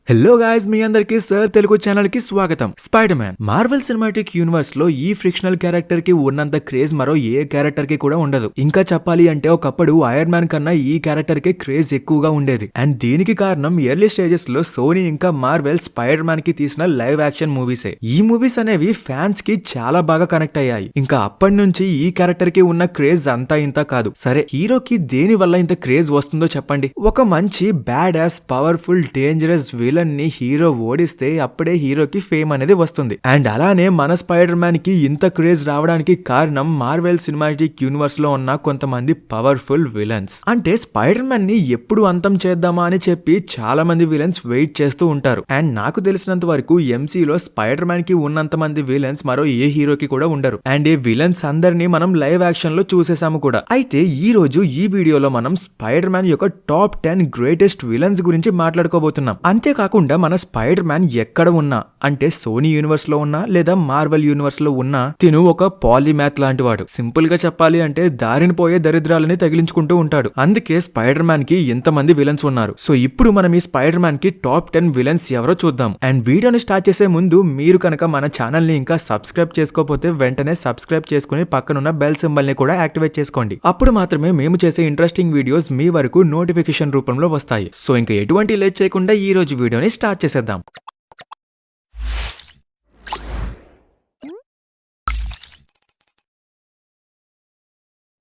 Hello guys, మీ అందరికి sir Telugu channel కి స్వాగతం. Spider man Marvel cinematic universe లో ఈ ఫ్రిక్షనల్ క్యారెక్టర్ కి ఉన్నంత క్రేజ్ మరో ఏ క్యారెక్టర్ కి కూడా ఉండదు. ఇంకా చెప్పాలి అంటే ఒకప్పుడు ఐరన్ మ్యాన్ కన్నా ఈ క్యారెక్టర్ కి క్రేజ్ ఎక్కువగా ఉండేది. అండ్ దీనికి కారణం ఎర్లీ స్టేజెస్ లో సోనీ ఇంకా మార్వెల్ స్పైడర్ మ్యాన్ కి తీసిన లైవ్ యాక్షన్ మూవీసే. ఈ మూవీస్ అనేవి ఫ్యాన్స్ కి చాలా బాగా కనెక్ట్ అయ్యాయి. ఇంకా అప్పటి నుంచి ఈ క్యారెక్టర్ కి ఉన్న క్రేజ్ అంతా ఇంత కాదు. సరే, హీరోకి దేని వల్ల ఇంత క్రేజ్ వస్తుందో చెప్పండి. ఒక మంచి bad as powerful dangerous villain ని హీరో ఓడిస్తే అప్పుడే హీరోకి ఫేమ్ అనేది వస్తుంది. అండ్ అలానే మన స్పైడర్ మ్యాన్ కి ఇంత క్రేజ్ రావడానికి కారణం మార్వెల్ సినిమాటిక్ యూనివర్స్ లో ఉన్న కొంతమంది పవర్ఫుల్ విలన్స్. అంటే స్పైడర్ మ్యాన్ ని ఎప్పుడు అంతం చేద్దామా అని చెప్పి చాలా మంది విలన్స్ వెయిట్ చేస్తూ ఉంటారు. అండ్ నాకు తెలిసినంత వరకు ఎంసీలో స్పైడర్ మ్యాన్ కి ఉన్నంత మంది విలన్స్ మరో ఏ హీరోకి కూడా ఉండరు. అండ్ ఈ విలన్స్ అందరినీ మనం లైవ్ యాక్షన్ లో చూసేసాము కూడా. అయితే ఈ రోజు ఈ వీడియోలో మనం స్పైడర్ మ్యాన్ యొక్క టాప్ 10 గ్రేటెస్ట్ విలన్స్ గురించి మాట్లాడుకోబోతున్నాం. అంతేకాకుండా మన స్పైడర్ మ్యాన్ ఎక్కడ ఉన్నా, అంటే సోనీ యూనివర్స్ లో ఉన్నా లేదా మార్వెల్ యూనివర్స్ లో ఉన్నా, తిను ఒక పాలిమ్యాథ్ లాంటి వాడు. సింపుల్ గా చెప్పాలి అంటే దారిని పోయే దరిద్రాలని తగిలించుకుంటూ ఉంటాడు. అందుకే స్పైడర్ మ్యాన్ కి ఎంతమంది విలన్స్ ఉన్నారు. సో ఇప్పుడు మనం ఈ స్పైడర్ మ్యాన్ కి టాప్ 10 విలన్స్ ఎవరో చూద్దాం. అండ్ వీడియోని స్టార్ట్ చేసే ముందు మీరు కనుక మన ఛానల్ ని ఇంకా సబ్స్క్రైబ్ చేసుకోకపోతే వెంటనే సబ్స్క్రైబ్ చేసుకుని పక్కనున్న బెల్ సింబల్ ని కూడా యాక్టివేట్ చేసుకోండి. అప్పుడు మాత్రమే మేము చేసే ఇంట్రెస్టింగ్ వీడియోస్ మీ వరకు నోటిఫికేషన్ రూపంలో వస్తాయి. సో ఇంకా ఎటువంటి లేట్ చేయకుండా ఈ రోజు వీడియోని స్టార్ట్ చేసేద్దాం.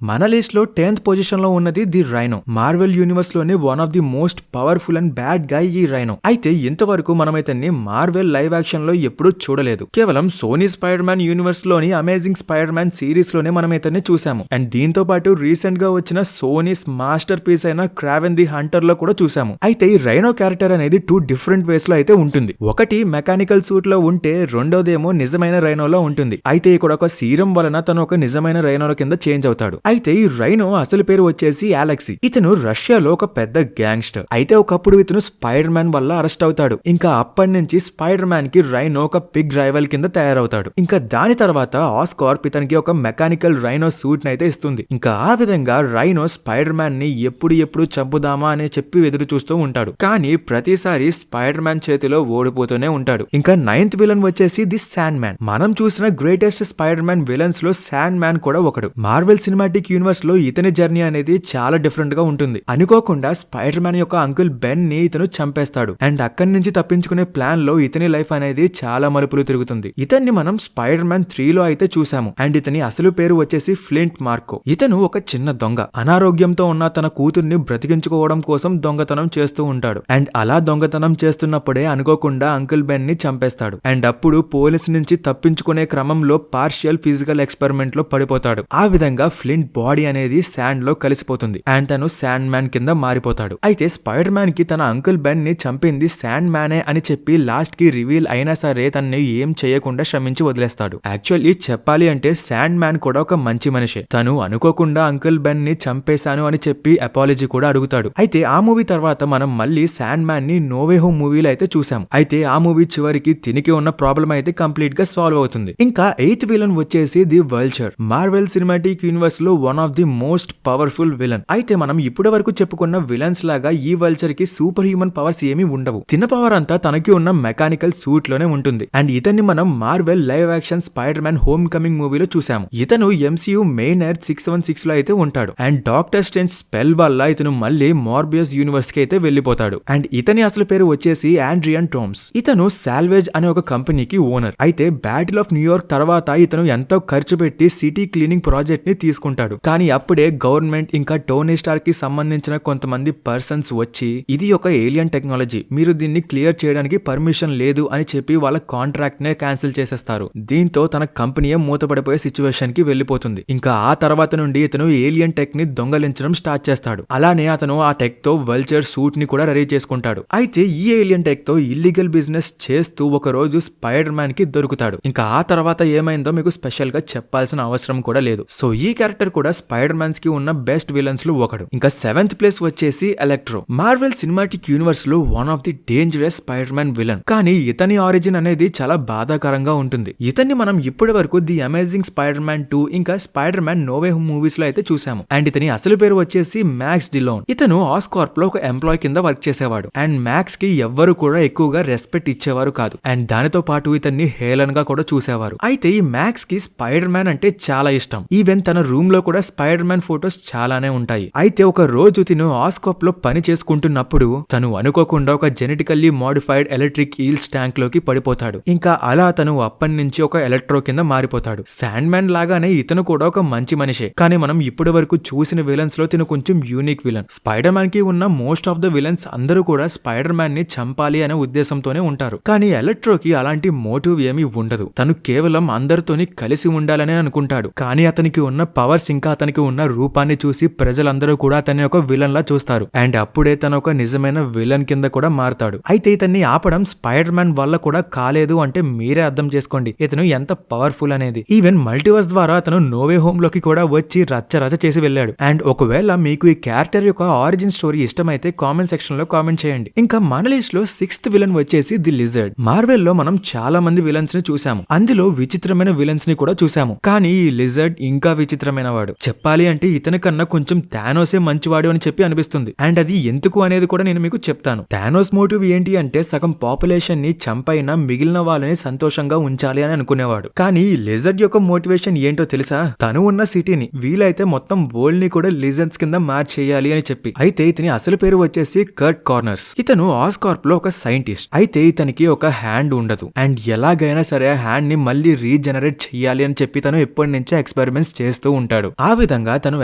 మన లిస్ట్ లో 10th పొజిషన్ లో ఉన్నది ది రైనో. మార్వెల్ యూనివర్స్ లోని one of the most powerful and bad guy ఈ రైనో. అయితే ఇంతవరకు మనం ఇతన్ని మార్వెల్ లైవ్ యాక్షన్ లో ఎప్పుడూ చూడలేదు. కేవలం సోనీ స్పైడర్ మ్యాన్ యూనివర్స్ లోని అమేజింగ్ స్పైడర్ మ్యాన్ సిరీస్ లోనే మనం ఇతన్ని చూసాము. అండ్ దీంతో పాటు రీసెంట్ గా వచ్చిన సోనీస్ మాస్టర్ పీస్ అయిన క్రావెన్ ది హంటర్ లో కూడా చూసాము. అయితే ఈ రైనో క్యారెక్టర్ అనేది 2 డిఫరెంట్ వేస్ లో అయితే ఉంటుంది. ఒకటి మెకానికల్ సూట్ లో ఉంటే, రెండోదేమో నిజమైన రైనోలో ఉంటుంది. అయితే ఇక్కడ ఒక సీరం వలన తను ఒక నిజమైన రైనోల కింద చేంజ్ అవుతాడు. అయితే ఈ రైనో అసలు పేరు వచ్చేసి అలెక్సీ. ఇతను రష్యాలో ఒక పెద్ద గ్యాంగ్స్టర్. అయితే ఒకప్పుడు ఇతను స్పైడర్ మ్యాన్ వల్ల అరెస్ట్ అవుతాడు. ఇంకా అప్పటి నుంచి స్పైడర్ మ్యాన్ కి రైనో ఒక బిగ్ రైవల్ కింద తయారవుతాడు. ఇంకా దాని తర్వాత ఆస్కార్ప్ ఇతనికి ఒక మెకానికల్ రైనో సూట్ అయితే ఇస్తుంది. ఇంకా ఆ విధంగా రైనో స్పైడర్ మ్యాన్ ని ఎప్పుడు చంపుదామా అని చెప్పి ఎదురు చూస్తూ ఉంటాడు. కానీ ప్రతిసారి స్పైడర్ మ్యాన్ చేతిలో ఓడిపోతూనే ఉంటాడు. ఇంకా 9th విలన్ వచ్చేసి ది శాండ్ మ్యాన్. మనం చూసిన గ్రేటెస్ట్ స్పైడర్ మ్యాన్ విలన్స్ లో శాండ్ మ్యాన్ కూడా ఒకడు. మార్వెల్ సినిమాటిక్ యూనివర్స్ లో ఇతని జర్నీ అనేది చాలా డిఫరెంట్ గా ఉంటుంది. అనుకోకుండా స్పైడర్ మ్యాన్ యొక్క అంకుల్ బెన్ ని ఇతను చంపేస్తాడు. అండ్ అక్కడి నుంచి తప్పించుకునే ప్లాన్ లో ఇతని లైఫ్ అనేది చాలా మలుపులు తిరుగుతుంది. ఇతన్ని మనం స్పైడర్ మ్యాన్ 3 లో అయితే చూసాము. అండ్ ఇతని అసలు పేరు వచ్చేసి ఫ్లింట్ మార్కో. ఇతను ఒక చిన్న దొంగ. అనారోగ్యంతో ఉన్న తన కూతుర్ని బ్రతికించుకోవడం కోసం దొంగతనం చేస్తూ ఉంటాడు. అండ్ అలా దొంగతనం చేస్తున్నప్పుడే అనుకోకుండా అంకుల్ బెన్ ని చంపేస్తాడు. అండ్ అప్పుడు పోలీసు నుంచి తప్పించుకునే క్రమంలో పార్షియల్ ఫిజికల్ ఎక్స్పెరిమెంట్ లో పడిపోతాడు. ఆ విధంగా ఫ్లింట్ బాడీ అనేది శాండ్ లో కలిసిపోతుంది. అండ్ తను శాండ్ మ్యాన్ కింద మారిపోతాడు. అయితే స్పైడర్ మ్యాన్ కి తన అంకుల్ బెన్ ని చంపింది శాండ్ మ్యానే అని చెప్పి లాస్ట్ కి రివీల్ అయినా సరే తనని ఏం చేయకుండా క్షమించి వదిలేస్తాడు. యాక్చువల్లీ చెప్పాలి అంటే శాండ్ మ్యాన్ కూడా ఒక మంచి మనిషే. తను అనుకోకుండా అంకుల్ బెన్ ని చంపేశాను అని చెప్పి అపాలజీ కూడా అడుగుతాడు. అయితే ఆ మూవీ తర్వాత మనం మళ్ళీ శాండ్ మ్యాన్ ని నో వే హోమ్ మూవీలో అయితే చూసాం. అయితే ఆ మూవీ చివరికి తినికి ఉన్న ప్రాబ్లం అయితే కంప్లీట్ గా సాల్వ్ అవుతుంది. ఇంకా 8th విలన్ వచ్చేసి the vulture. Marvel cinematic universe లో one of the most powerful villain. అయితే మనం ఇప్పటి వరకు చెప్పుకున్న విలన్స్ లాగా ఈ వల్చర్ కి సూపర్ హ్యూమన్ పవర్స్ ఏమీ ఉండవు. తిన పవర్ అంతా తనకి ఉన్న మెకానికల్ సూట్ లోనే ఉంటుంది. అండ్ ఇతన్ని మనం Marvel live action spider man home coming మూవీలో చూసాము. ఇతను ఎంసీయూ మెయిన్ ఎర్త్ 616 లో అయితే ఉంటాడు. అండ్ డాక్టర్ స్ట్రేంజ్ స్పెల్ వల్ల ఇతను మళ్ళీ మార్బియస్ యూనివర్స్ కి అయితే వెళ్లిపోతాడు. అండ్ ఇతని అసలు పేరు వచ్చేసి ఆండ్రియన్ టోమ్స్. ఇతను సాల్వేజ్ అనే ఒక కంపెనీకి ఓనర్. అయితే బ్యాటిల్ ఆఫ్ న్యూయార్క్ తర్వాత ఇతను ఎంతో ఖర్చు పెట్టి సిటీ క్లీనింగ్ ప్రాజెక్ట్ ని తీసుకుంటాడు. కానీ అప్పుడే గవర్నమెంట్ ఇంకా టోనీ స్టార్క్ కి సంబంధించిన కొంతమంది పర్సన్స్ వచ్చి ఇది ఒక ఏలియన్ టెక్నాలజీ, మీరు దీన్ని క్లియర్ చేయడానికి పర్మిషన్ లేదు అని చెప్పి వాళ్ళ కాంట్రాక్ట్ నే క్యాన్సిల్ చేసేస్తారు. దీంతో తన కంపెనీయే మూతపడిపోయే సిచ్యువేషన్ కి వెళ్లిపోతుంది. ఇంకా ఆ తర్వాత నుండి ఇతను ఏలియన్ టెక్ ని దొంగలించడం స్టార్ట్ చేస్తాడు. అలానే అతను ఆ టెక్ తో వల్చర్ సూట్ ని కూడా రెడీ చేసుకుంటాడు. అయితే ఈ ఏలియన్ టెక్ తో ఇల్లీగల్ బిజినెస్ చేస్తూ ఒక రోజు స్పైడర్ మ్యాన్ కి దొరుకుతాడు. ఇంకా ఆ తర్వాత ఏమైందో మీకు స్పెషల్ గా చెప్పాల్సిన అవసరం కూడా లేదు. సో ఈ క్యారెక్టర్ కూడా స్పైడర్ మ్యాన్స్ కి ఉన్న బెస్ట్ విలన్స్ లో ఒకడు. ఇంకా 7th ప్లేస్ వచ్చేసి ఎలక్ట్రో. మార్వెల్ సినిమాటిక్ యూనివర్స్ లో one of the dangerous spider man villain. కానీ ఇతని ఆరిజిన్ అనేది చాలా బాధాకరంగా ఉంటుంది. ఇతన్ని మనం ఇప్పటి వరకు ది అమేజింగ్ స్పైడర్ మ్యాన్ 2 ఇంకా Spider Man No Way Home movies లో అయితే చూసాము. అండ్ ఇతని అసలు పేరు వచ్చేసి మ్యాక్స్ డిలోన్. ఇతను ఆస్కార్ప్ లో ఒక ఎంప్లాయ్ కింద వర్క్ చేసేవాడు. అండ్ మ్యాక్స్ కి ఎవ్వరు కూడా ఎక్కువగా రెస్పెక్ట్ ఇచ్చేవారు కాదు. అండ్ దానితో పాటు ఇతన్ని హేళన్ గా కూడా చూసేవారు. అయితే ఈ మ్యాక్స్ కి స్పైడర్ మ్యాన్ అంటే చాలా ఇష్టం. ఈవెన్ తన రూమ్ లో కూడా స్పైడర్ మ్యాన్ ఫోటోస్ చాలానే ఉంటాయి. అయితే ఒక రోజు తిను ఆస్కాప్ లో పని చేసుకుంటున్నప్పుడు తను అనుకోకుండా ఒక genetically modified electric eels tank లోకి పడిపోతాడు. ఇంకా అలా తను అప్పటి నుంచి ఒక ఎలక్ట్రో కింద మారిపోతాడు. శాండ్ మ్యాన్ లాగానే ఇతను కూడా ఒక మంచి మనిషే. కానీ మనం ఇప్పటి వరకు చూసిన విలన్స్ లో తిను కొంచెం యూనిక్ విలన్. స్పైడర్ మ్యాన్ కి ఉన్న మోస్ట్ ఆఫ్ ద విలన్స్ అందరూ కూడా స్పైడర్ మ్యాన్ ని చంపాలి అనే ఉద్దేశంతోనే ఉంటారు. కానీ ఎలక్ట్రోకి అలాంటి మోటివ్ ఏమీ ఉండదు. తను కేవలం అందరితోని కలిసి ఉండాలనే అనుకుంటాడు. కానీ అతనికి ఉన్న పవర్స్ ఇంకా అతనికి ఉన్న రూపాన్ని చూసి ప్రజలందరూ కూడా అతన్ని ఒక విలన్ లా చూస్తారు. అండ్ అప్పుడే తను ఒక నిజమైన విలన్ కింద కూడా మారతాడు. అయితే ఇతన్ని ఆపడం స్పైడర్ మ్యాన్ వల్ల కూడా కాలేదు అంటే మీరే అర్థం చేసుకోండి ఇతను ఎంత పవర్ఫుల్ అనేది. ఈవెన్ మల్టీవర్స్ ద్వారా అతను నోవే హోమ్ లోకి కూడా వచ్చి రచ్చ చేసి వెళ్ళాడు. అండ్ ఒకవేళ మీకు ఈ క్యారెక్టర్ యొక్క ఆరిజిన్ స్టోరీ ఇష్టమైతే కామెంట్ సెక్షన్ లో కామెంట్ చేయండి. ఇంకా మన లిస్ట్ లో 6th విలన్ వచ్చేసి ది లిజర్డ్. మార్వెల్ లో మనం చాలా మంది విలన్స్ ని చూసాము. అందులో విచిత్రమైన విలన్స్ ని కూడా చూసాము. కానీ ఈ లిజర్డ్ ఇంకా విచిత్రమైన వాడు. చెప్పాలి అంటే ఇతని కన్నా కొంచెం థానోసే మంచివాడు అని చెప్పి అనిపిస్తుంది. అండ్ అది ఎందుకు అనేది కూడా నేను మీకు చెప్తాను. థానోస్ మోటివ్ ఏంటి అంటే సగం పాపులేషన్ ని చంపైనా మిగిలిన వాళ్ళని సంతోషంగా ఉంచాలి అని అనుకునేవాడు. కానీ ఈ లిజర్డ్ యొక్క మోటివేషన్ ఏంటో తెలుసా? తను ఉన్న సిటీని వీలైతే మొత్తం వరల్డ్ ని కూడా లిజర్డ్స్ కింద మ్యాచ్ చేయాలి అని చెప్పి. అయితే ఇతని అసలు పేరు వచ్చేసి కర్ట్ కార్నర్స్. ఇతను ఆస్కార్ప్ లో ఒక సైంటిస్ట్. అయితే ఇతనికి ఒక హ్యాండ్ ఉండదు. అండ్ ఎలాగైనా సరే ఆ హ్యాండ్ ని మళ్ళీ రీజనరేట్ చేయాలి అని చెప్పి తను ఎప్పటి నుంచో ఎక్స్పెరిమెంట్స్ చేస్తూ ఉంటాడు. ఆ విధంగా తను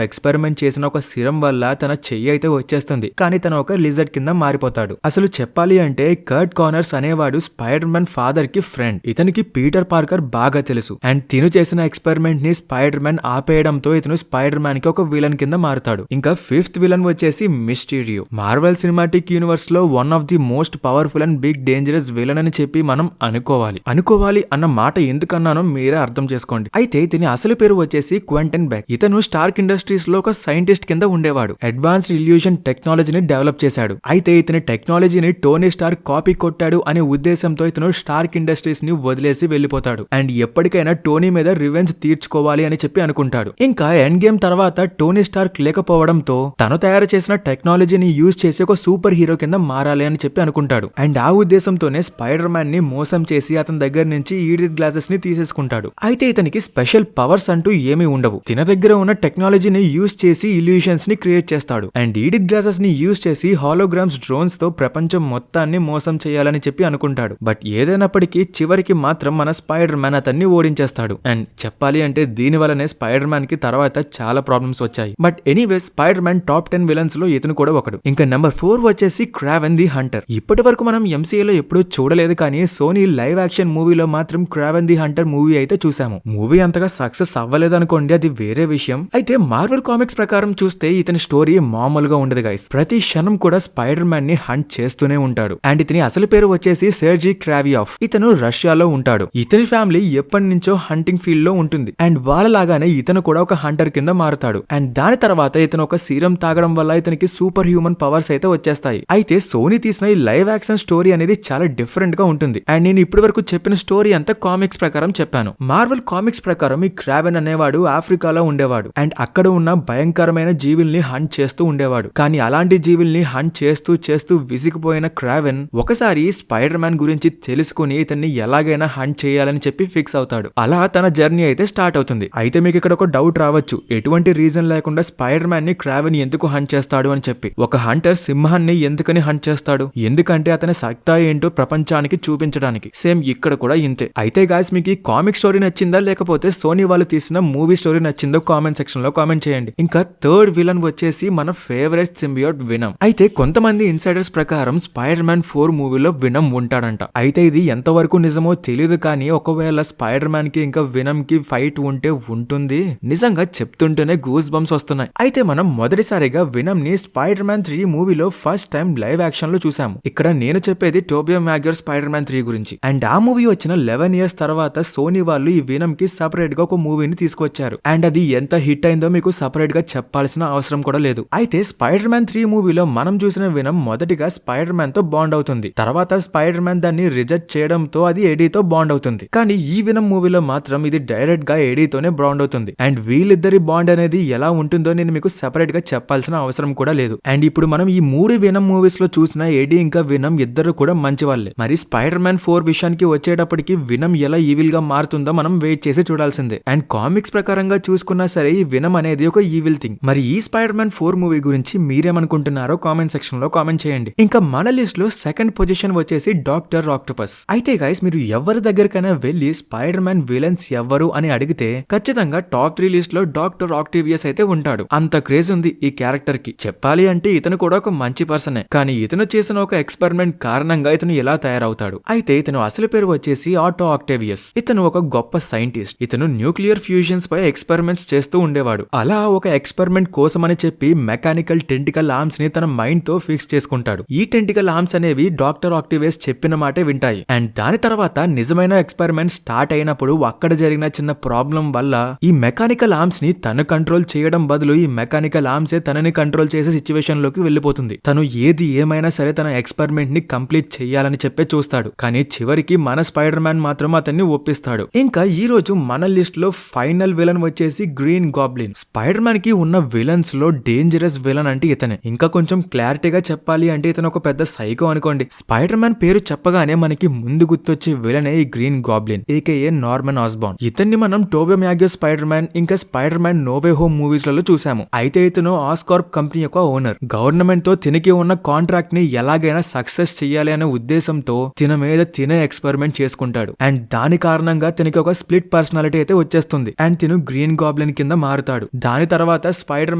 ఎక్స్పెరిమెంట్ చేసిన ఒక సిరం వల్ల తన చెయ్యి అయితే వచ్చేస్తుంది. కానీ తను ఒక లిజర్డ్ కింద మారిపోతాడు. అసలు చెప్పాలి అంటే కర్ట్ కార్నర్స్ అనేవాడు స్పైడర్ మ్యాన్ ఫాదర్ కి ఫ్రెండ్. ఇతనికి పీటర్ పార్కర్ బాగా తెలుసు. అండ్ తిను చేసిన ఎక్స్పెరిమెంట్ ని స్పైడర్ మ్యాన్ ఆపేయడంతో ఇతను స్పైడర్ మ్యాన్ కి ఒక విలన్ కింద మారుతాడు. ఇంకా 5th విలన్ వచ్చేసి మిస్టీరియో. మార్వెల్ సినిమాటిక్ యూనివర్స్ లో one of the most powerful and big dangerous villain అని చెప్పి మనం అనుకోవాలి అన్న మాట ఎందుకన్నానో మీరే అర్థం చేసుకోండి. అయితే ఇతని అసలు పేరు వచ్చేసి క్వెంటన్ బెక్. ఇతను స్టార్క్ ఇండస్ట్రీస్ లో ఒక సైంటిస్ట్ కింద ఉండేవాడు. అడ్వాన్స్డ్ ఇల్యూషన్ టెక్నాలజీని డెవలప్ చేశాడు. అయితే ఇతని టెక్నాలజీని టోనీ స్టార్క్ కాపీ కొట్టాడు అనే ఉద్దేశంతో ఇతను స్టార్క్ ఇండస్ట్రీస్ ని వదిలేసి వెళ్లిపోతాడు. అండ్ ఎప్పటికైనా టోనీ మీద రివెంజ్ తీర్చుకోవాలి అని చెప్పి అనుకుంటాడు. ఇంకా ఎండ్ గేమ్ తర్వాత టోనీ స్టార్క్ లేకపోవడంతో తను తయారు చేసిన టెక్నాలజీని యూజ్ చేసి ఒక సూపర్ హీరో కింద మారాలి అని చెప్పి అనుకుంటాడు. అండ్ ఆ ఉద్దేశంతోనే స్పైడర్ మ్యాన్ ని మోసం చేసి అతని దగ్గర నుంచి ఈడిత్ గ్లాసెస్ ని తీసేసుకుంటాడు. అయితే ఇతనికి స్పెషల్ పవర్స్ అంటూ ఏమీ ఉండవు. తన దగ్గర ఉన్న టెక్నాలజీని యూజ్ చేసి ఇల్యూషన్స్ ని క్రియేట్ చేస్తాడు. అండ్ ఈడిత్ గ్లాసెస్ ని యూజ్ చేసి హాలోగ్రామ్స్ డ్రోన్స్ తో ప్రపంచం మొత్తాన్ని మోసం చేయాలని చెప్పి అనుకుంటాడు. బట్ ఏదైనప్పటికీ చివరికి మాత్రం మన స్పైడర్ మ్యాన్ అతన్ని ఓడించేస్తాడు. అండ్ చెప్పాలి అంటే దీని వల్లనే స్పైడర్ మ్యాన్ కి తర్వాత చాలా ప్రాబ్లమ్స్ వచ్చాయి. But anyway spider man top 10 villains లో ఇతను కూడా ఒకడు. ఇంకా నెంబర్ 4 వచ్చేసి క్రావెన్ ది హంటర్. ఇప్పటి వరకు మనం ఎంసీఏలో ఎప్పుడూ చూడలేదు. కానీ సోనీ లైవ్ యాక్షన్ మూవీలో మాత్రం క్రావెన్ ది హంటర్ మూవీ అయితే చూసాము. మూవీ అంతగా సక్సెస్ అవ్వలేదు అనుకోండి, అది వేరే విషయం. అయితే మార్వెల్ కామిక్స్ ప్రకారం చూస్తే ఇతని స్టోరీ మామూలుగా ఉండదు గైస్. ప్రతి క్షణం కూడా స్పైడర్ మ్యాన్ ని హంట్ చేస్తూనే ఉంటాడు. అండ్ ఇతని అసలు పేరు వచ్చేసి సెర్జీ క్రావియాఫ్. ఇతను రష్యాలో ఉంటాడు. ఇతని ఫ్యామిలీ ఎప్పటి నుంచో హంటింగ్ ఫీల్డ్ లో ఉంటుంది. అండ్ వాళ్ళలాగానే ఇతను కూడా ఒక హంటర్ కింద మారుతాడు. అండ్ దాని తర్వాత ఇతను ఒక సీరం తాగడం వల్ల ఇతనికి సూపర్ హ్యూమన్ పవర్స్ అయితే వచ్చేస్తాయి. అయితే సోనీ తీసిన ఈ లైవ్ యాక్షన్ స్టోరీ అనేది చాలా డిఫరెంట్ గా ఉంటుంది. అండ్ నేను ఇప్పటి వరకు చెప్పిన స్టోరీ అంతా కామిక్స్ ప్రకారం చెప్పాను. మార్వెల్ కామిక్స్ ప్రకారం ఈ క్రావెన్ అనేవాడు ఆఫ్రికాలో ఉండేవాడు. అండ్ అక్కడ ఉన్న భయంకరమైన జీవుల్ని హంట్ చేస్తూ ఉండేవాడు. కానీ అలాంటి జీవుల్ని హంట్ చేస్తూ చేస్తూ విసిగిపోయిన క్రావెన్ ఒకసారి స్పైడర్ మ్యాన్ గురించి తెలుసుకుని ఇతన్ని ఎలాగైనా హంట్ చేయాలని చెప్పి ఫిక్స్ అవుతాడు. అలా తన జర్నీ అయితే స్టార్ట్ అవుతుంది. అయితే మీకు ఇక్కడ ఒక డౌట్ రావచ్చు, ఎటువంటి రీజన్ లేకుండా స్పైడర్ మ్యాన్ ని క్రావెన్ ఎందుకు హంట్ చేస్తాడు అని చెప్పి. ఒక హంటర్ సింహాన్ని ఎందుకని హంట్ చేస్తాడు? ఎందుకంటే అతని సత్తా ఏంటో ప్రపంచానికి చూపించడానికి. సేమ్ ఇక్కడ కూడా ఇంతే. అయితే గాయ్స్ మీకు ఈ కామిక్ స్టోరీ నచ్చిందా లేకపోతే సోనీ వాళ్ళు తీసిన మూవీ స్టోరీ నచ్చిందో కామెంట్ సెక్షన్ లో కామెంట్ చేయండి. ఇంకా 3rd విలన్ వచ్చేసి మన ఫేవరెట్ సింబియోట్ వినమ్. అయితే కొంతమంది ఇన్సైడర్స్ ప్రకారం స్పైడర్ మ్యాన్ 4 మూవీలో వినమ్ ఉంటాడంట. అయితే ఇది ఎంతవరకు నిజమో తెలియదు. కానీ ఒకవేళ స్పైడర్ మ్యాన్ కి ఇంకా వినమ్ కి ఫైట్ ఉంటే ఉంటుంది. నిజంగా చెప్తుంటేనే గూస్ బంప్స్ వస్తున్నాయి. అయితే మనం మొదటిసారిగా వినమ్ ని స్పైడర్ మ్యాన్ 3 మూవీలో ఫస్ట్ టైం లైవ్ యాక్షన్ లో చూసాము. ఇక్కడ నేను చెప్పేది టోబీ మ్యాగ్యుయర్ స్పైడర్ మ్యాన్ 3 గురించి. అండ్ ఆ మూవీ వచ్చిన 11 years తర్వాత సోనీ వాళ్ళు ఈ వినమ్ కి సెపరేట్ గా ఒక మూవీని తీసుకొచ్చారు. అండ్ అది ఎంత హిట్ అయిందో మీకు సపరేట్ గా చెప్పాల్సిన అవసరం కూడా లేదు. అయితే స్పైడర్ మ్యాన్ 3 మూవీలో మనం చూసిన వినం మొదటిగా స్పైడర్ మ్యాన్ తో బాండ్ అవుతుంది. తర్వాత స్పైడర్ మ్యాన్ దాన్ని రిజెక్ట్ చేయడంతో అది ఎడీతో బాండ్ అవుతుంది. కానీ ఈ వినం మూవీలో మాత్రం ఇది డైరెక్ట్ గా ఎడీతోనే బాండ్ అవుతుంది. అండ్ వీళ్ళిద్దరి బాండ్ అనేది ఎలా ఉంటుందో నేను మీకు సెపరేట్ గా చెప్పాల్సిన అవసరం కూడా లేదు. అండ్ ఇప్పుడు మనం ఈ 3 వినం మూవీస్ లో చూసిన ఎడీ ఇంకా వినం ఇద్దరు కూడా మంచి వాళ్ళే. మరి స్పైడర్ మ్యాన్ 4 విషయానికి వచ్చేటప్పటికి వినం ఎలా ఈవిల్ గా మారుతుందో మనం వెయిట్ చేసి చూడాల్సిందే. అండ్ కామిక్స్ ప్రకారంగా చూసుకున్నా సరే ఈ వినం అనేది ఒక ఈవిల్ థింగ్. మరి ఈ స్పైడర్ మ్యాన్ 4 మూవీ గురించి మీరేమనుకుంటున్నారో కామెంట్ సెక్షన్ లో కామెంట్ చేయండి. ఇంకా మన లిస్ట్ లో సెకండ్ పొజిషన్ వచ్చేసి డాక్టర్ ఆక్టోపస్. అయితే గైస్ మీరు ఎవరి దగ్గరకైనా వెళ్లి స్పైడర్ మ్యాన్ విలన్స్ ఎవరు అని అడిగితే ఖచ్చితంగా టాప్ 3 లిస్ట్ లో డాక్టర్ ఆక్టేవియస్ అయితే ఉంటాడు. అంత క్రేజ్ ఉంది ఈ క్యారెక్టర్ కి. చెప్పాలి అంటే ఇతను కూడా ఒక మంచి పర్సనే. కానీ ఇతను చేసిన ఒక ఎక్స్పెరిమెంట్ కారణంగా ఇతను ఎలా తయారవుతాడు. అయితే ఇతను అసలు పేరు వచ్చేసి ఆటో ఆక్టేవియస్. ఇతను ఒక గొప్ప సైంటిస్ట్. ఇతను న్యూక్లియర్ ఫ్యూజన్స్ పై ఎక్స్పెరిమెంట్స్ చేస్తూ ఉండేవాడు. అలా ఒక ఎక్స్పెరిమెంట్ కోసమని చెప్పి మెకానికల్ టెంటికల్ ఆర్మ్స్ ని తన మైండ్ తో ఫిక్స్ చేసుకుంటాడు. ఈ టెంటికల్ ఆర్మ్స్ అనేవి డాక్టర్ ఆక్టేవియస్ చెప్పిన మాటే వింటాయి. అండ్ దాని తర్వాత నిజమైన ఎక్స్పెరిమెంట్ స్టార్ట్ అయినప్పుడు అక్కడ జరిగిన చిన్న ప్రాబ్లం వల్ల ఈ మెకానికల్ ఆర్మ్స్ ని తను కంట్రోల్ చేయడం బదులు ఈ మెకానికల్ ఆర్మ్సే తనని కంట్రోల్ చేసే సిచ్యువేషన్ లోకి వెళ్లిపోతుంది. తను ఏది ఏమైనా సరే తన ఎక్స్పెరిమెంట్ ని కంప్లీట్ చేయాలని చెప్పే చూస్తాడు. కానీ చివరికి మన స్పైడర్ మ్యాన్ మాత్రం అతన్ని ఒప్పిస్తాడు. ఇంకా ఈ రోజు మన లిస్ట్ లో ఫైనల్ విలన్ వచ్చేసి గ్రీన్ గాబ్లిన్. స్పైడర్ మ్యాన్ కి ఉన్న విలన్స్ లో డేంజరస్ విలన్ అంటే ఇతనే. ఇంకా కొంచెం క్లారిటీగా చెప్పాలి అంటే ఇతను ఒక పెద్ద సైకో అనుకోండి. స్పైడర్ మ్యాన్ పేరు చెప్పగానే మనకి ముందు గుర్తొచ్చే విలనే ఈ Green Goblin AKA Norman Osborn. ఇతన్ని మనం టోబీ మ్యాగ్యూ స్పైడర్ మ్యాన్ ఇంకా Spider Man No Way Home movies లలో చూసాము. అయితే ఇతను ఆస్కార్ప్ కంపెనీ యొక్క ఓనర్. గవర్నమెంట్ తో తినకి ఉన్న కాంట్రాక్ట్ ని ఎలాగైనా సక్సెస్ చేయాలి అనే ఉద్దేశంతో తిన మీద తినే ఎక్స్పెరిమెంట్ చేసుకుంటాడు. అండ్ దాని కారణంగా తినకి ఒక స్ప్లిట్ పర్సనాలిటీ అయితే వచ్చేస్తుంది. అండ్ తిను గ్రీన్ గాబ్లిన్ కింద మారుతాడు. దాని తర్వాత స్పైడర్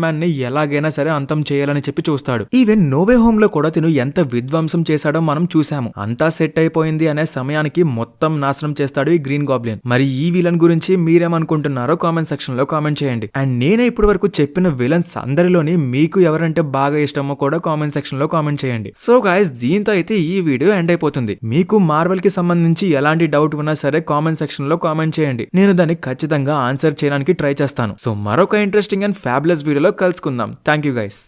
మ్యాన్ ని ఎలాగైనా సరే అంతం చేయాలని చెప్పి చూస్తాడు. ఈవెన్ నో వే హోమ్ లో కూడా తిను ఎంత విధ్వంసం చేశాడో మనం చూసాము. అంతా సెట్ అయిపోయింది అనే సమయానికి మొత్తం నాశనం చేస్తాడు ఈ గ్రీన్ గాబ్లిన్. మరి ఈ విలన్ గురించి మీరేమనుకుంటున్నారో కామెంట్ సెక్షన్ లో కామెంట్ చేయండి. అండ్ నేనే ఇప్పటి వరకు చెప్పిన విలన్స్ అందరిలోని మీకు ఎవరంటే బాగా ఇష్టమో కూడా కామెంట్ సెక్షన్ లో కామెంట్ చేయండి. సో గైస్ దీంతో అయితే ఈ వీడియో ఎండ్ అయిపోతుంది. మీకు మార్వెల్ కి సంబంధించి ఎలాంటి డౌట్ ఉన్నా సరే కామెంట్ సెక్షన్ లో కామెంట్ చేయండి. నేను దాన్ని ఖచ్చితంగా ఆన్సర్ చేయడానికి ట్రై చేస్తాను. సో మరొక ఇంట్రెస్టింగ్ అండ్ ఫ్యాబులస్ వీడియోలో కలుసుకుందాం. Thank you guys.